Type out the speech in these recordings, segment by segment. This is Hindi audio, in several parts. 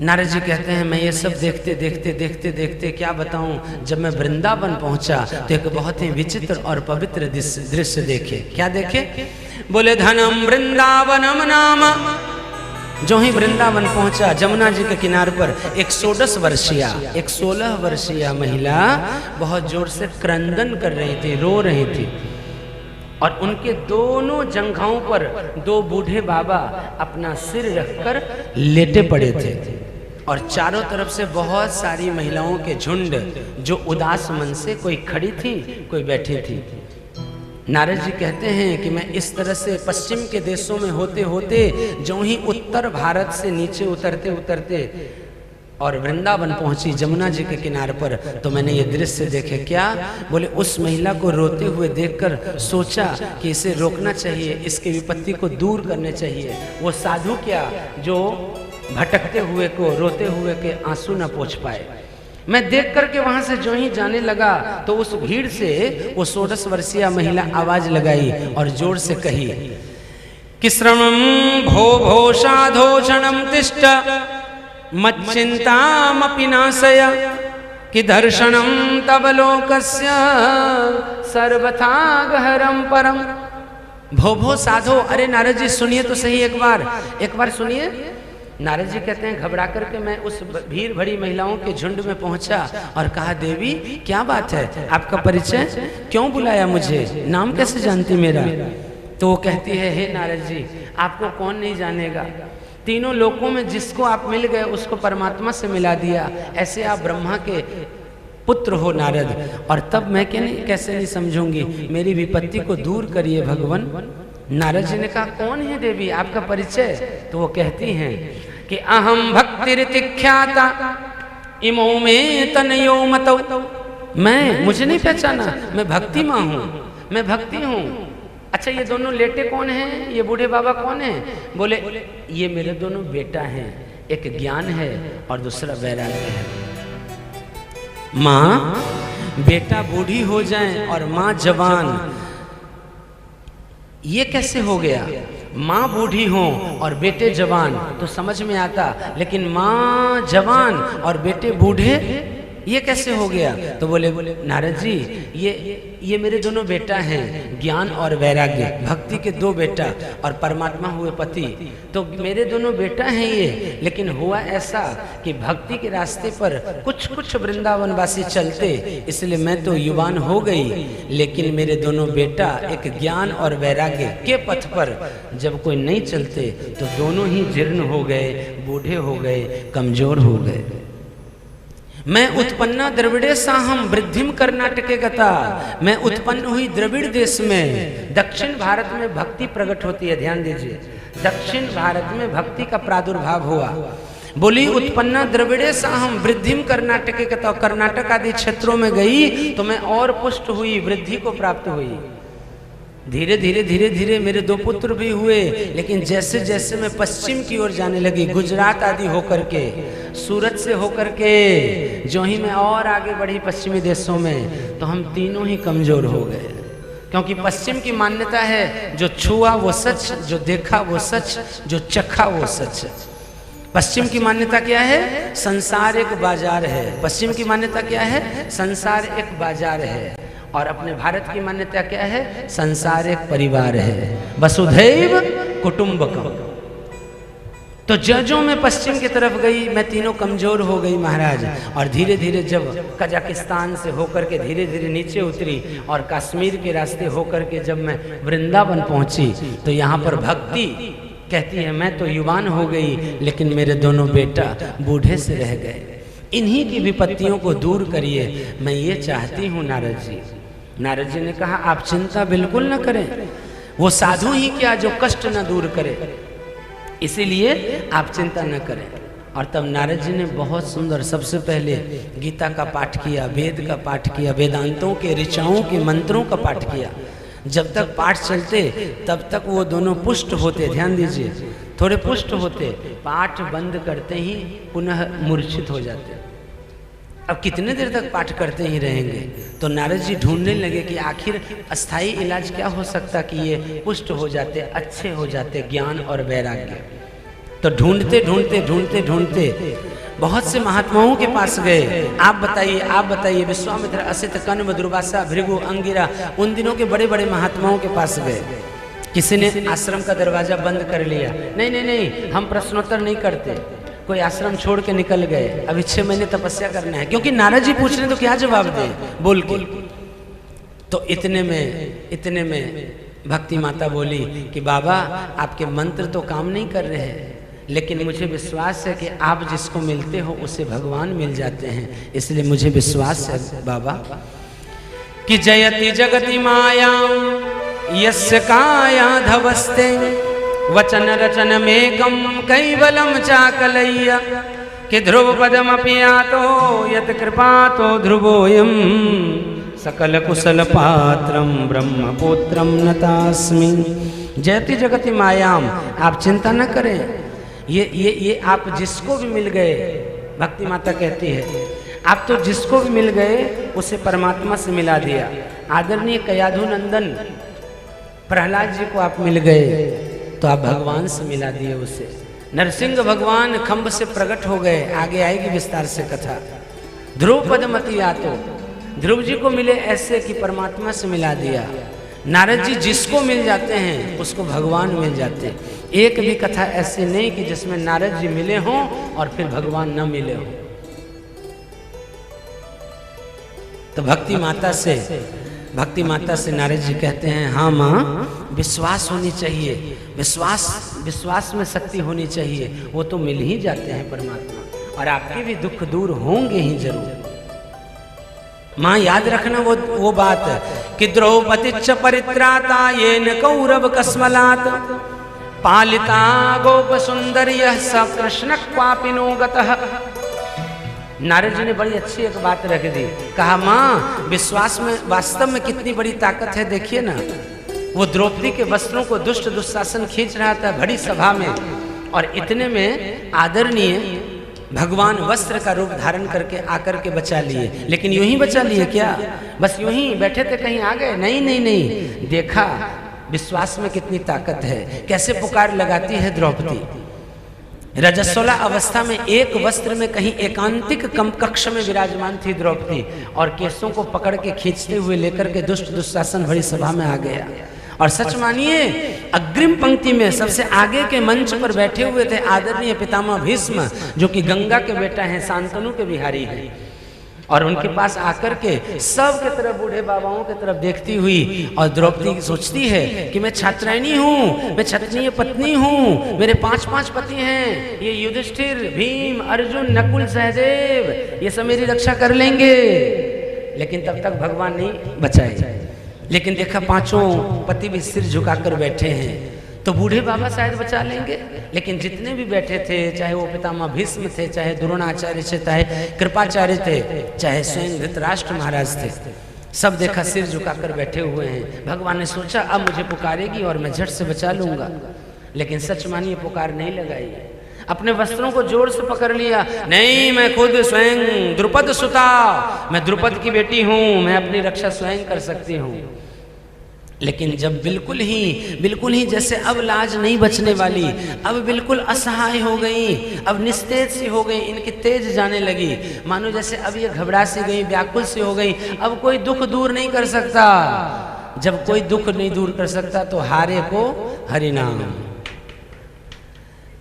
नारद जी कहते हैं मैं ये सब देखते देखते देखते देखते क्या बताऊं, जब मैं वृंदावन पहुंचा तो एक बहुत ही विचित्र और पवित्र दृश्य देखे। क्या देखे? बोले धनम वृंदावनम नाम। जो ही वृंदावन पहुंचा, जमुना जी के किनारे पर एक 16 वर्षीय महिला बहुत जोर से क्रंदन कर रही थी, रो रही थी, और उनके दोनों जंघाओं पर दो बूढ़े बाबा अपना सिर रखकर लेटे पड़े थे, और चारों तरफ से बहुत सारी महिलाओं के झुंड जो उदास मन से कोई खड़ी थी कोई बैठी थी। नारद जी कहते हैं कि मैं इस तरह से पश्चिम के देशों में होते होते जो ही उत्तर भारत से नीचे उतरते उतरते और वृंदावन पहुंची जमुना जी के किनारे पर, तो मैंने ये दृश्य देखे। क्या? बोले उस महिला को रोते हुए देखकर सोचा कि इसे रोकना चाहिए, इसके विपत्ति को दूर करने चाहिए। वो साधु क्या जो भटकते हुए को, रोते हुए के आंसू न पोंछ पाए। मैं देख करके वहां से जो ही जाने लगा तो उस भीड़ से वो 16 वर्षीय महिला आवाज लगाई और जोर से कही कि श्रमं भो भो साधो क्षणं तिष्ठ मच्चिंतामपि नाशय कि दर्शनं तव लोकस्य सर्वथा गहरं परम। भो भो साधो। अरे नारद जी सुनिए तो सही, एक बार सुनिए। नारद जी कहते हैं घबरा करके मैं उस भीड़ भरी महिलाओं के झुंड में पहुंचा और कहा देवी क्या बात है, आपका परिचय, क्यों बुलाया मुझे, नाम कैसे जानती मेरा? तो वो कहती है हे नारद जी आपको कौन नहीं जानेगा, तीनों लोकों में जिसको आप मिल गए उसको परमात्मा से मिला दिया, ऐसे आप ब्रह्मा के पुत्र हो नारद, और तब मैं कैसे नहीं समझूंगी, मेरी विपत्ति को दूर करिए भगवान। नारद जी ने कहा कौन है देवी, आपका परिचय? तो वो कहती हैं कि अहम भक्तिरितिख्याता इमो में तनयो मतौ। मुझे नहीं पहचाना, मैं भक्ति मां हूँ, मैं भक्ति हूँ। अच्छा ये दोनों लेटे कौन हैं, ये बूढ़े बाबा कौन हैं? बोले ये मेरे दोनों बेटा हैं, एक ज्ञान है और दूसरा वैराग्य है। माँ बेटा बूढ़ी हो जाए और माँ जवान, ये कैसे हो गया? माँ बूढ़ी हो और बेटे जवान तो समझ में आता, लेकिन माँ जवान और बेटे बूढ़े ये कैसे हो गया? तो बोले नारद जी ये मेरे दोनों बेटा हैं, ज्ञान और वैराग्य, भक्ति के दो बेटा और परमात्मा हुए पति, तो मेरे दोनों बेटा हैं ये। लेकिन हुआ ऐसा कि भक्ति के रास्ते पर कुछ वृंदावनवासी चलते, इसलिए मैं तो युवान हो गई, लेकिन मेरे दोनों बेटा एक ज्ञान और वैराग्य के पथ पर जब कोई नहीं चलते तो दोनों ही जीर्ण हो गए, बूढ़े हो गए, कमजोर हो गए। मैं उत्पन्ना द्रविड़े साहम वृद्धिम कर्नाटके गता। मैं उत्पन्न हुई द्रविड़ देश में। दक्षिण भारत में भक्ति प्रकट होती है, ध्यान दीजिए, दक्षिण भारत में भक्ति का प्रादुर्भाव हुआ। बोली उत्पन्ना द्रविड़े साहम वृद्धिम कर्नाटके गता। कर्नाटक आदि क्षेत्रों में गई तो मैं और पुष्ट हुई, वृद्धि को प्राप्त हुई। धीरे धीरे मेरे दो पुत्र भी हुए, लेकिन जैसे जैसे मैं पश्चिम की ओर जाने लगी, गुजरात आदि होकर के, सूरत से होकर के, जो ही मैं और आगे बढ़ी पश्चिमी देशों में, तो हम तीनों ही कमजोर हो गए। क्योंकि पश्चिम की मान्यता है जो छुआ वो सच, जो देखा वो सच, जो चखा वो सच। पश्चिम की मान्यता क्या है? संसार एक बाजार है। पश्चिम की मान्यता क्या है? संसार एक बाजार है। और अपने भारत की मान्यता क्या है? संसार एक परिवार है, वसुधैव कुटुंबकम। तो जो मैं पश्चिम की तरफ गई, मैं तीनों कमजोर हो गई महाराज। और धीरे धीरे जब कजाकिस्तान से होकर के धीरे धीरे नीचे उतरी और कश्मीर के रास्ते होकर के जब मैं वृंदावन पहुंची, तो यहाँ पर भक्ति कहती है मैं तो युवान हो गई, लेकिन मेरे दोनों बेटा बूढ़े से रह गए। इन्हीं की विपत्तियों को दूर करिए, मैं ये चाहती हूँ नारद जी। नारद जी ने कहा आप चिंता बिल्कुल न करें, वो साधु ही क्या जो कष्ट न दूर करे, इसीलिए आप चिंता न करें। और तब नारद जी ने बहुत सुंदर सबसे पहले गीता का पाठ किया, वेद का पाठ किया, वेदांतों के ऋचाओं के मंत्रों का पाठ किया। जब तक पाठ चलते तब तक वो दोनों पुष्ट होते, ध्यान दीजिए, थोड़े पुष्ट होते, पाठ बंद करते ही पुनः मूर्छित हो जाते। अब कितने देर तक पाठ करते ही रहेंगे? तो नारद जी ढूंढने लगे कि आखिर अस्थाई इलाज क्या हो सकता कि ये पुष्ट हो जाते, अच्छे हो जाते, ज्ञान और वैराग्य। तो ढूंढते ढूंढते ढूंढते ढूंढते बहुत से महात्माओं के पास गए, आप बताइए विश्वामित्र, असित, कण्व, दुर्वासा, भृगु, अंगिरा, उन दिनों के बड़े बड़े महात्माओं के पास गए। किसी ने आश्रम का दरवाजा बंद कर लिया, नहीं, हम प्रश्नोत्तर नहीं करते। कोई आश्रम छोड़ के निकल गए, अभी 6 महीने तपस्या करना है, क्योंकि नारद जी पूछ रहे तो क्या जवाब दे बोल के। तो इतने में भक्ति माता बोली कि बाबा आपके मंत्र तो काम नहीं कर रहे हैं, लेकिन मुझे विश्वास है कि आप जिसको मिलते हो उसे भगवान मिल जाते हैं, इसलिए मुझे विश्वास है बाबा कि जयति जगति मायां यस्य काया धवस्ते वचन रचन मेकम कैवलम चाकलय्य कि ध्रुव पदमपि यातो यत कृपातो ध्रुवोयम सकल कुशल पात्रम ब्रह्मपुत्रम नतास्मि। जयति जगति मायाम, आप चिंता न करें, ये आप जिसको भी मिल गए, भक्ति माता कहती है आप तो जिसको भी मिल गए उसे परमात्मा से मिला दिया। आदरणीय कयाधु नंदन प्रहलाद जी को आप मिल गए तो आप भगवान से मिला दिए उसे। नरसिंह भगवान खंभ से प्रकट हो गए, आगे आएगी विस्तार से कथा। ध्रुव पदमति यातो, ध्रुव जी को मिले ऐसे कि परमात्मा से मिला दिया। नारद जी जिसको मिल जाते हैं उसको भगवान मिल जाते हैं। एक भी कथा ऐसी नहीं कि जिसमें नारद जी मिले हों और फिर भगवान न मिले हों। तो भक्ति माता से नारद जी कहते हैं हाँ माँ, विश्वास होनी चाहिए, विश्वास में शक्ति होनी चाहिए, वो तो मिल ही जाते हैं परमात्मा, और आपके भी दुख दूर होंगे ही जरूर। माँ याद रखना वो बात कि द्रौपदी च परित्राता येन कौरव कस्मलात पालिता गोप सुंदर्य स कृष्ण क्वापिनो गतः। नारद जी ने बड़ी अच्छी एक बात रख दी, कहा माँ विश्वास में वास्तव में कितनी बड़ी ताकत है। देखिए ना, वो द्रौपदी के वस्त्रों को दुष्ट दुशासन खींच रहा था बड़ी सभा में, और इतने में आदरणीय भगवान वस्त्र का रूप धारण करके आकर के बचा लिए। लेकिन यूं ही बचा लिए क्या, बस यूं ही बैठे थे कहीं आ गए? नहीं, देखा विश्वास में कितनी ताकत है, कैसे पुकार लगाती है द्रौपदी। रजस्वला अवस्था में एक वस्त्र में कहीं एकांतिक कक्ष में विराजमान थी द्रौपदी, और केसों को पकड़ के खींचते हुए लेकर के दुष्ट दुशासन भरी सभा में आ गया। और सच मानिए अग्रिम पंक्ति में सबसे आगे के मंच पर बैठे हुए थे आदरणीय पितामह भीष्म, जो कि गंगा के बेटा हैं, शांतनु के बिहारी हैं। और उनके पास आकर के सब के तरफ, बूढ़े बाबाओं के तरफ देखती हुई, और द्रौपदी सोचती है कि मैं छात्रायणी हूँ, मैं क्षत्रिय पत्नी हूँ, मेरे 5 पति हैं, ये युधिष्ठिर, भीम, अर्जुन, नकुल, सहदेव, ये सब मेरी रक्षा कर लेंगे। लेकिन तब तक भगवान नहीं बचाए। लेकिन देखा 5 पति भी सिर झुकाकर बैठे हैं, तो बूढ़े बाबा शायद बचा लेंगे। लेकिन जितने भी बैठे थे, चाहे वो पितामह भीष्म थे, चाहे द्रोणाचार्य थे, चाहे कृपाचार्य थे, चाहे स्वयं धृतराष्ट्र महाराज थे, सब देखा सिर झुकाकर बैठे हुए हैं। भगवान ने सोचा अब मुझे पुकारेगी और मैं झट से बचा लूंगा। लेकिन सच मानिए पुकार नहीं लगाई, अपने वस्त्रों को जोर से पकड़ लिया। नहीं, मैं खुद स्वयं द्रुपद सुता, मैं द्रुपद की बेटी हूं, मैं अपनी रक्षा स्वयं कर सकती हूं। लेकिन जब बिल्कुल ही जैसे अब लाज नहीं बचने वाली, अब बिल्कुल असहाय हो गई, अब निस्तेज सी हो गई, इनकी तेज जाने लगी, मानो जैसे अब ये घबरा सी गई, व्याकुल सी हो गई। अब कोई दुख दूर नहीं कर सकता। जब कोई दुख नहीं दूर कर सकता तो हारे को हरिनाम।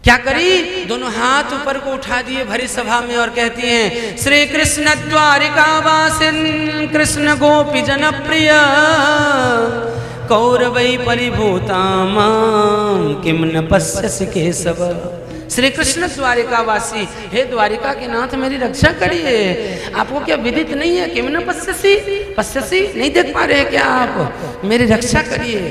क्या करी, दोनों हाथ ऊपर को उठा दिए भरी सभा में और कहती हैं, श्री कृष्ण द्वारिका वासिन कृष्ण गोपी जनप्रिय कौरवै परिभूताम किम न पश्यसि केशव। श्री कृष्ण द्वारिका वासी, हे द्वारिका के नाथ मेरी रक्षा करिए। आपको क्या विदित नहीं है, किम न पश्यसि नहीं देख पा रहे क्या आप, मेरी रक्षा करिए।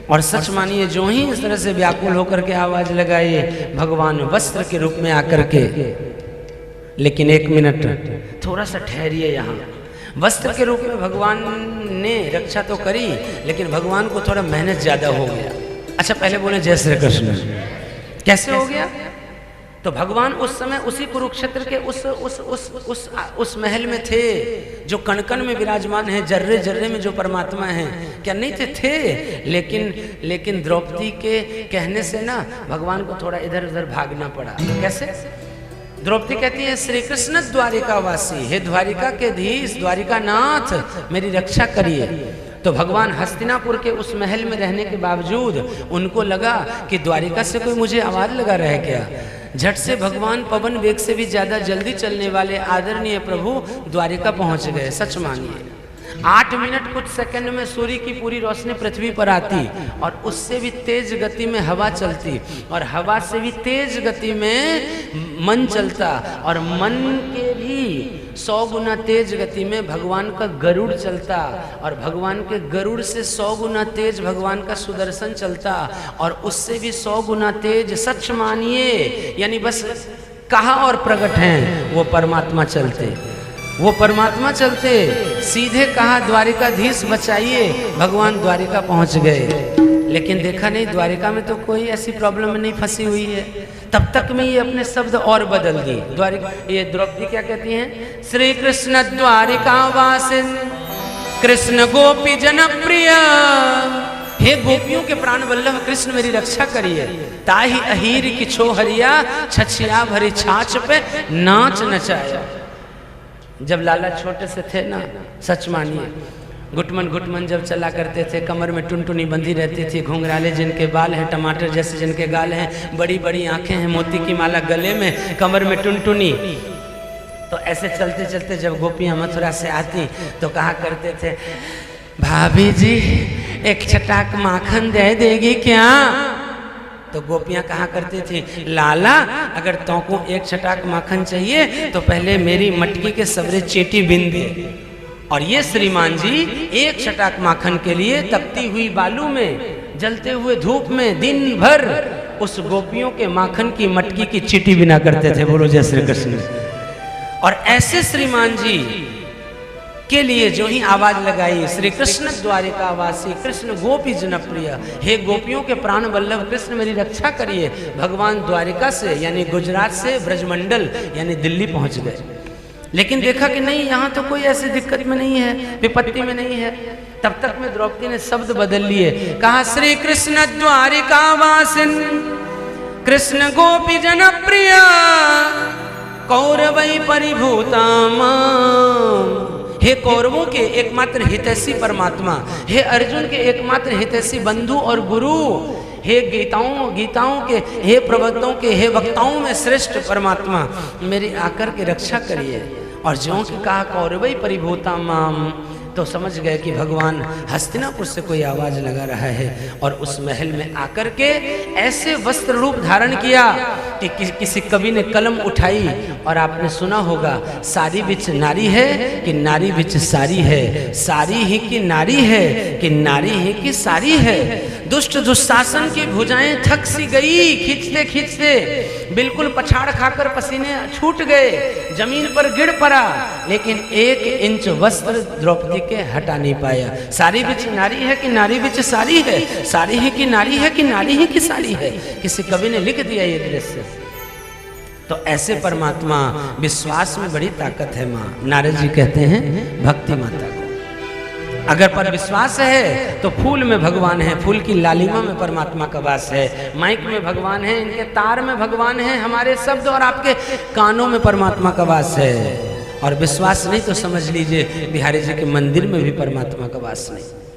और सच मानिए जो ही इस तरह से व्याकुल होकर के आवाज लगाए, भगवान वस्त्र के रूप में आकर के। लेकिन 1 मिनट थोड़ा सा ठहरिए, यहाँ वस्त्र के रूप में भगवान ने रक्षा तो करी, लेकिन भगवान को थोड़ा मेहनत ज्यादा हो गया। अच्छा पहले बोले जय श्री कृष्ण। कैसे हो गया? तो भगवान उस समय उसी कुरुक्षेत्र के उस महल में थे जो कण-कण में विराजमान है, जर्रे जर्रे में जो परमात्मा है। क्या नहीं थे? लेकिन द्रौपदी के कहने से ना भगवान को थोड़ा इधर उधर भागना पड़ा। कैसे? द्रौपदी कहती है श्री कृष्ण द्वारिका वासी, हे द्वारिका के धीश, द्वारिका नाथ, मेरी रक्षा करिए। तो भगवान हस्तिनापुर के उस महल में रहने के बावजूद उनको लगा कि द्वारिका से कोई मुझे आवाज लगा रहा है क्या। झट से भगवान पवन वेग से भी ज्यादा जल्दी चलने वाले आदरणीय प्रभु द्वारिका पहुंच गए। सच मानिए 8 मिनट कुछ सेकंड में सूर्य की पूरी रोशनी पृथ्वी पर आती और उससे भी तेज गति में हवा चलती और हवा से भी तेज गति में मन चलता और मन के भी 100 गुना तेज गति में भगवान का गरुड़ चलता और भगवान के गरुड़ से 100 गुना तेज भगवान का सुदर्शन चलता और उससे भी 100 गुना तेज, सच मानिए यानी बस कहा और प्रकट हैं वो परमात्मा चलते, वो परमात्मा चलते। सीधे कहा द्वारिकाधीश बचाइए, भगवान द्वारिका पहुंच गए। लेकिन देखा नहीं द्वारिका में तो कोई ऐसी प्रॉब्लम नहीं फंसी हुई है। तब तक में ये अपने शब्द और बदल दी। द्वारिका, ये द्रौपदी क्या कहती हैं, श्री कृष्ण द्वारिका वासिन कृष्ण गोपी जनप्रिय, हे गोपियों के प्राण वल्लभ कृष्ण मेरी रक्षा करिए। ताही अहीर की छोहरिया छछिया भरी छाछ पे नाच नचाया। जब लाला छोटे से थे ना, सच मानिए, घुटमन घुटमन जब चला करते थे, कमर में टुनटुनी बंधी रहती थी, घुंघराले जिनके बाल हैं, टमाटर जैसे जिनके गाल हैं, बड़ी बड़ी आंखें हैं, मोती की माला गले में, कमर में टुनटुनी, तो ऐसे चलते चलते जब गोपियां मथुरा से आती तो कहा करते थे, भाभी जी एक छटाक माखन दे देगी क्या। तो गोपियां कहा करती थी, लाला अगर तुमको एक छटाक माखन चाहिए तो पहले मेरी मटकी के सबरे चेटी बिन दे। और ये श्रीमान जी एक छटाक माखन के लिए तपती हुई बालू में, जलते हुए धूप में दिन भर उस गोपियों के माखन की मटकी की चीटी बिना करते थे। बोलो जय श्री कृष्ण। और ऐसे श्रीमान जी के लिए जो ही आवाज लगाई, श्री कृष्ण द्वारिका वासी कृष्ण गोपी जनप्रिय, हे गोपियों के प्राण वल्लभ कृष्ण मेरी रक्षा करिए, भगवान द्वारिका से यानी गुजरात से ब्रजमंडल यानी दिल्ली पहुंच गए। लेकिन देखा कि नहीं, यहाँ तो कोई ऐसी दिक्कत में नहीं है, विपत्ति में नहीं है। तब तक में द्रौपदी ने शब्द बदल लिए, कहा श्री कृष्ण द्वारिका वासिन कृष्ण गोपी जनप्रिय कौरवै परिभूताम, हे कौरवों के एकमात्र हितैषी परमात्मा, हे अर्जुन के एकमात्र हितैषी बंधु और गुरु, हे गीताओं के, हे प्रवक्ताओं के, हे वक्ताओं में श्रेष्ठ परमात्मा मेरी आकर के रक्षा करिए। और ज्यों कि कहा कौरवै परिभूता माम, तो समझ गए कि भगवान हस्तिनापुर से कोई आवाज लगा रहा है। और उस महल में आकर के ऐसे वस्त्र रूप धारण किया कि किसी कवि ने कलम उठाई और आपने सुना होगा, सारी बिच नारी है कि नारी बिच सारी है, सारी ही की नारी है कि नारी ही की सारी है। दुष्ट दुशासन की भुजाएं थक सी गई, खींचते खींचते बिल्कुल पछाड़ खाकर पसीने छूट गए, जमीन पर गिर पड़ा, लेकिन 1 इंच वस्त्र द्रौपदी के हटा नहीं पाया। सारी बिच नारी है कि नारी बिच सारी है, सारी ही की नारी है कि नारी ही की सारी है, किसी कवि ने लिख दिया ये दृश्य। तो ऐसे परमात्मा, विश्वास में बड़ी ताकत है माँ। नारद जी कहते हैं भक्ति माता को अगर पर विश्वास है तो फूल में भगवान है, फूल की लालिमा में परमात्मा का वास है, माइक में भगवान है, इनके तार में भगवान है, हमारे शब्द और आपके कानों में परमात्मा का वास है। और विश्वास नहीं तो समझ लीजिए बिहारी जी के मंदिर में भी परमात्मा का वास नहीं।